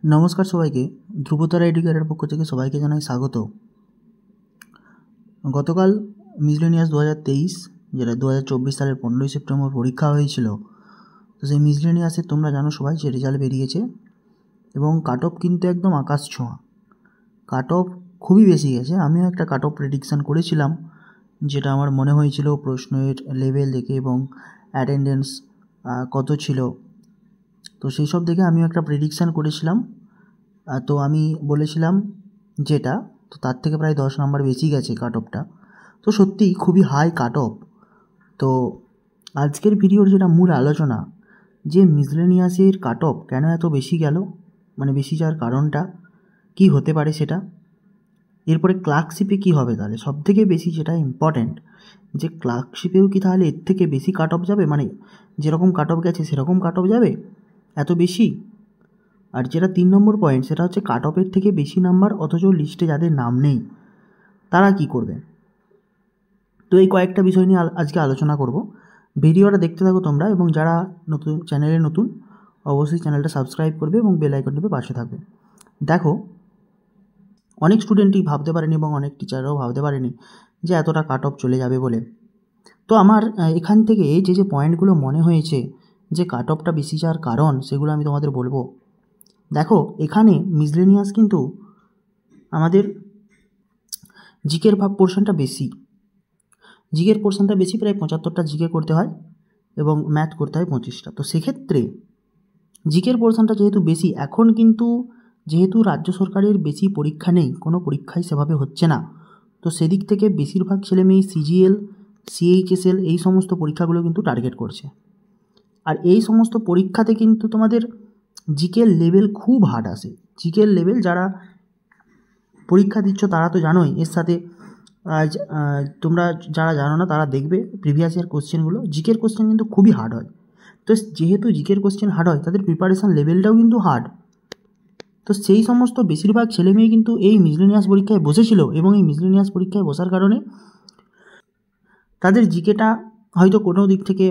नमस्कार सबाइके ध्रुवतारा एडुकेटर पक्ष থেকে সবাইকে জানাই স্বাগত। গতকাল মিসলেনিয়াস 2023 যেটা 2024 সালের 15ই সেপ্টেম্বর পরীক্ষা হয়েছিল। তো সেই মিসলেনিয়াসে তোমরা জানো সবাই যে রেজাল্ট বেরিয়েছে এবং কাট অফ কিন্তু একদম আকাশ ছোঁয়া। কাট অফ খুবই বেশি গেছে। আমিও একটা কাট অফ প্রেডিকশান করেছিলাম, যেটা আমার মনে হয়েছিল প্রশ্নের লেভেল দেখে এবং অ্যাটেন্ডেন্স কত ছিল, তো সেই সব দেখে আমিও একটা প্রেডিকশান করেছিলাম। তো আমি বলেছিলাম যেটা, তো তার থেকে প্রায় 10 নাম্বার বেশি গেছে কাট অফটা। তো সত্যিই খুবই হাই কাট অফ। তো আজকের ভিডিওর যেটা মূল আলোচনা, যে মিসলেনিয়াসের কাট অফ কেন এত বেশি গেল, মানে বেশি যাওয়ার কারণটা কি হতে পারে সেটা, এরপরে ক্লার্কশিপে কী হবে, তাহলে সবথেকে বেশি যেটা ইম্পর্ট্যান্ট, যে ক্লার্কশিপেও কি তাহলে এর থেকে বেশি কাট অফ যাবে, মানে যেরকম কাট অফ গেছে সেরকম কাট অফ যাবে এত বেশি। আর যেটা 3 নম্বর পয়েন্ট, সেটা হচ্ছে কাট অফের থেকে বেশি নাম্বার অথচ লিস্টে যাদের নাম নেই তারা কি করবে। তো এই কয়েকটা বিষয় নিয়ে আজকে আলোচনা করব। ভিডিওটা দেখতে থাকো তোমরা, এবং যারা নতুন চ্যানেলে নতুন অবশ্যই চ্যানেলটা সাবস্ক্রাইব করবে এবং বেল আইকন টিপে পাশে থাকবে। দেখো, অনেক স্টুডেন্টই ভাবতে পারেনি এবং অনেক টিচাররাও ভাবতে পারেনি যে এতটা কাট অফ চলে যাবে বলে। তো আমার এখান থেকে যে পয়েন্টগুলো মনে হয়েছে যে কাট অফটা বেশি যাওয়ার কারণ, সেগুলো আমি তোমাদের বলবো। দেখো, এখানে মিসলেনিয়াস কিন্তু আমাদের জিকের পোর্শনটা বেশি, জিকের পোর্শনটা বেশি, প্রায় 75টা জিকে করতে হয় এবং ম্যাথ করতে হয় 25টা। তো সেক্ষেত্রে জিকের পোর্শনটা যেহেতু বেশি, এখন কিন্তু যেহেতু রাজ্য সরকারের বেশি পরীক্ষা নেই, কোনো পরীক্ষাই সেভাবে হচ্ছে না, তো সেদিক থেকে বেশিরভাগ ছেলেমেয়ে সিজিএল, সিএইচএসএল এই সমস্ত পরীক্ষাগুলো কিন্তু টার্গেট করছে। আর এই সমস্ত পরীক্ষাতে কিন্তু তোমাদের জিকের লেভেল খুব হার্ড আসে। জিকের লেভেল যারা পরীক্ষা দিচ্ছ তারা তো জানোই, এর সাথে তোমরা যারা জানো না তারা দেখবে প্রিভিয়াস ইয়ার কোশ্চেনগুলো, জিকের কোশ্চেন কিন্তু খুবই হার্ড হয়। তো যেহেতু জিকের কোশ্চেন হার্ড হয়, তাদের প্রিপারেশান লেভেলটাও কিন্তু হার্ড। তো সেই সমস্ত বেশিরভাগ ছেলেমেয়ে কিন্তু এই মিসলেনিয়াস পরীক্ষায় বসেছিল, এবং এই মিসলেনিয়াস পরীক্ষায় বসার কারণে তাদের জিকেটা হয়তো কোনো দিক থেকে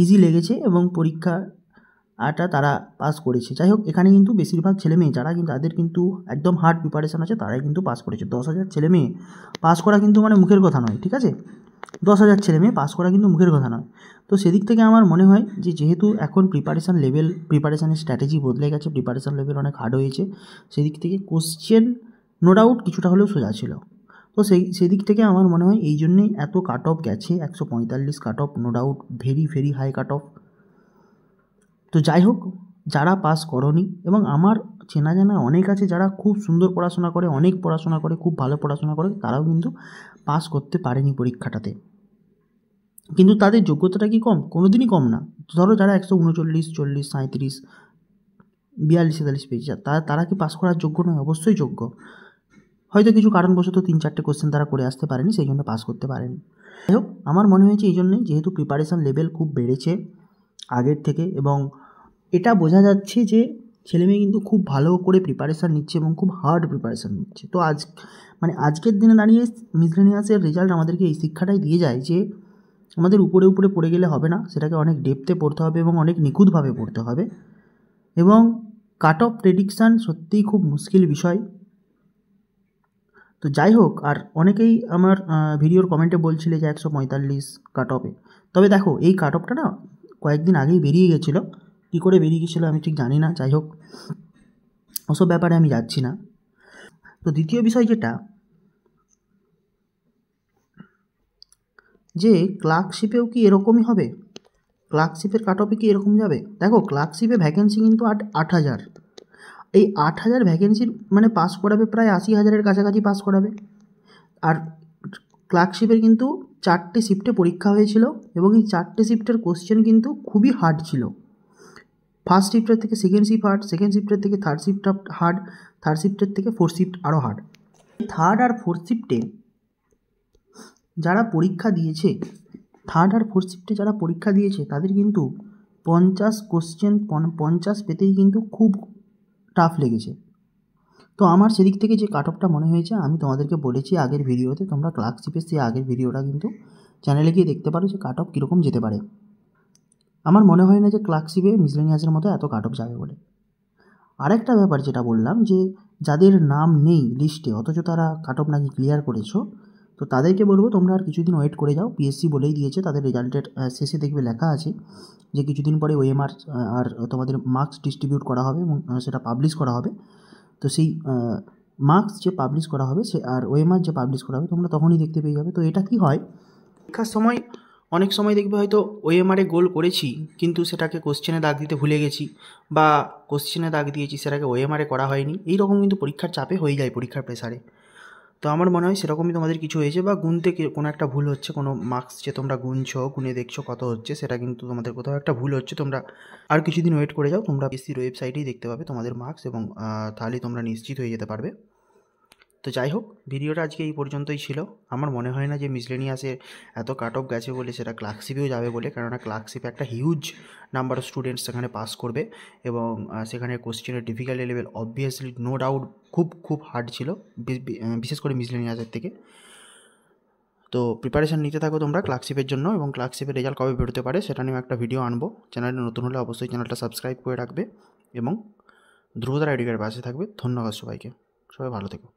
ইজি লেগেছে এবং পরীক্ষাটা তারা পাস করেছে। যাই হোক, এখানে কিন্তু বেশিরভাগ ছেলেমেয়ে যারা কিন্তু তাদের কিন্তু একদম হার্ড প্রিপারেশান আছে, তারাই কিন্তু পাস করেছে। 10,000 ছেলেমেয়ে পাস করা কিন্তু মানে মুখের কথা নয়, ঠিক আছে? 10,000 ছেলেমেয়ে পাস করা কিন্তু মুখের কথা নয়। তো সেদিক থেকে আমার মনে হয় যে যেহেতু এখন প্রিপারেশানের স্ট্র্যাটেজি বদলে গেছে, প্রিপারেশান লেভেল অনেক হার্ড হয়েছে, সেদিক থেকে কোশ্চেন নো ডাউট কিছুটা হলেও সোজা ছিল। তো সেদিক থেকে আমার মনে হয় এই জন্যেই এত কাট অফ গেছে, 145 cut off, no doubt very very high cut off. তো যাই হোক, যারা পাস করনি, এবং আমার চেনা জানা অনেক আছে যারা খুব সুন্দর পড়াশোনা করে, অনেক পড়াশোনা করে, খুব ভালো পড়াশোনা করে, তারাও কিন্তু পাস করতে পারেনি পরীক্ষাটাতে। কিন্তু তাদের যোগ্যতাটা কি কম? কোনো দিনই কম না। ধরো যারা 139, 40, 37, 42, 43 পেয়েছে, তারা কি পাস করার যোগ্য নয়? অবশ্যই যোগ্য। হয়তো কিছু কারণবশত 3-4টে কোশ্চেন তারা করে আসতে পারেনি, সেই জন্য পাস করতে পারেনি। যাই হোক, আমার মনে হয়েছে এই জন্যে, যেহেতু প্রিপারেশান লেভেল খুব বেড়েছে আগের থেকে, এবং এটা বোঝা যাচ্ছে যে ছেলেমেয়ে কিন্তু খুব ভালো করে প্রিপারেশান নিচ্ছে এবং খুব হার্ড প্রিপারেশান নিচ্ছে। তো আজকের দিনে দাঁড়িয়ে মিসলেনিয়াসের রেজাল্ট আমাদেরকে এই শিক্ষাটাই দিয়ে যায় যে আমাদের উপরে উপরে পড়ে গেলে হবে না, সেটাকে অনেক ডেপথে পড়তে হবে এবং অনেক নিখুঁতভাবে পড়তে হবে। এবং কাট অফ প্রেডিকশান সত্যিই খুব মুশকিল বিষয়। তো যাই হোক, আর অনেকেই আমার ভিডিওর কমেন্টে বলছিলে যে 145 কাট অফে। তবে দেখো, এই কাট অফটা না কয়েকদিন আগেই বেরিয়ে গেছিলো। কী করে বেরিয়ে গেছিলো আমি ঠিক জানি না। যাই হোক, ওসব ব্যাপারে আমি যাচ্ছি না। তো দ্বিতীয় বিষয় যেটা, যে ক্লার্কশিপেও কি এরকমই হবে? ক্লার্কশিপের কাট অফে কি এরকম যাবে? দেখো, ক্লার্কশিপে ভ্যাকেন্সি কিন্তু 8,000। এই 8,000 ভ্যাকেন্সির মানে পাস করাবে প্রায় 80,000-এর কাছাকাছি পাস করাবে। আর ক্লার্কশিপের কিন্তু 4টে শিফটে পরীক্ষা হয়েছিল, এবং এই 4টে শিফটের কোশ্চেন কিন্তু খুবই হার্ড ছিল। ফার্স্ট শিফটের থেকে সেকেন্ড শিফট হার্ড, সেকেন্ড শিফটের থেকে থার্ড শিফট হার্ড, থার্ড শিফটের থেকে ফোর্থ শিফট আরও হার্ড। থার্ড আর ফোর্থ শিফটে যারা পরীক্ষা দিয়েছে, যারা পরীক্ষা দিয়েছে তাদের কিন্তু 50 কোশ্চেন 50 পেতেই কিন্তু খুব টাফ লেগেছে। তো আমার সেদিক থেকে যে কাট অফটা মনে হয়েছে, আমি তোমাদেরকে বলেছি আগের ভিডিওতে, তোমরা ক্লার্কশিপের সেই আগের ভিডিওটা কিন্তু চ্যানেলে গিয়ে দেখতে পারো যে কাট অফ কীরকম যেতে পারে। আমার মনে হয় না যে ক্লার্কশিপে মিসলেনিয়াসের মতো এত কাট অফ যাবে বলে। আরেকটা ব্যাপার যেটা বললাম যে যাদের নাম নেই লিস্টে অথচ তারা কাট অফ নাকি ক্লিয়ার করেছো, তো তাদেরকে বলবো তোমরা আর কিছুদিন ওয়েট করে যাও। পিএসসি বলেই দিয়েছে, তাদের রেজাল্টের শেষে দেখবে লেখা আছে যে কিছুদিন পরে ওএমআর আর তোমাদের মার্কস ডিস্ট্রিবিউট করা হবে এবং সেটা পাবলিশ করা হবে। তো সেই মার্কস যে পাবলিশ করা হবে সে আর ওএমআর যে পাবলিশ করা হবে তোমরা তখনই দেখতে পেয়ে যাবে। তো এটা কি হয়, পরীক্ষার সময় অনেক সময় দেখবে হয়তো ওএমআরে গোল করেছি কিন্তু সেটাকে কোশ্চেনে দাগ দিতে ভুলে গেছি, বা কোশ্চেনে দাগ দিয়েছি সেটাকে ওএমআরে করা হয়নি, এইরকম কিন্তু পরীক্ষার চাপে হয়ে যায়, পরীক্ষার প্রেসারে। তো আমার মনে হয় সেরকমই তোমাদের কিছু হয়েছে, বা গুনতে কোনো একটা ভুল হচ্ছে, কোনো মার্কস যে তোমরা গুনছো, গুনে দেখছো কত হচ্ছে, সেটা কিন্তু তোমাদের কোথাও একটা ভুল হচ্ছে। তোমরা আর কিছুদিন ওয়েট করে যাও, তোমরা পিএসসির ওয়েবসাইটেই দেখতে পাবে তোমাদের মার্কস, এবং তাহলেই তোমরা নিশ্চিত হয়ে যেতে পারবে। তো যাই হোক, ভিডিওটা আজকে এই পর্যন্তই ছিল। আমার মনে হয় না যে মিসলেনিয়াসের এত কাট অফ গেছে বলে সেটা ক্লার্কশিপেও যাবে বলে, কেননা ক্লার্কশিপে একটা হিউজ নাম্বার অফ স্টুডেন্টস সেখানে পাস করবে, এবং সেখানে কোশ্চেনের difficulty level obviously no doubt খুব খুব হার্ড ছিল, বিশেষ করে মিসলেনিয়াসের থেকে। তো প্রিপারেশান নিতে থাকো তোমরা ক্লার্কশিপের জন্য, এবং ক্লার্কশিপের রেজাল্ট কবে বেরোতে পারে সেটা নিয়ে একটা ভিডিও আনবো। চ্যানেলটা নতুন হলে অবশ্যই চ্যানেলটা সাবস্ক্রাইব করে রাখবে এবং ধ্রুবতারা আইডি কার্ডের পাশে থাকবে। ধন্যবাদ সবাইকে, সবাই ভালো থেকো।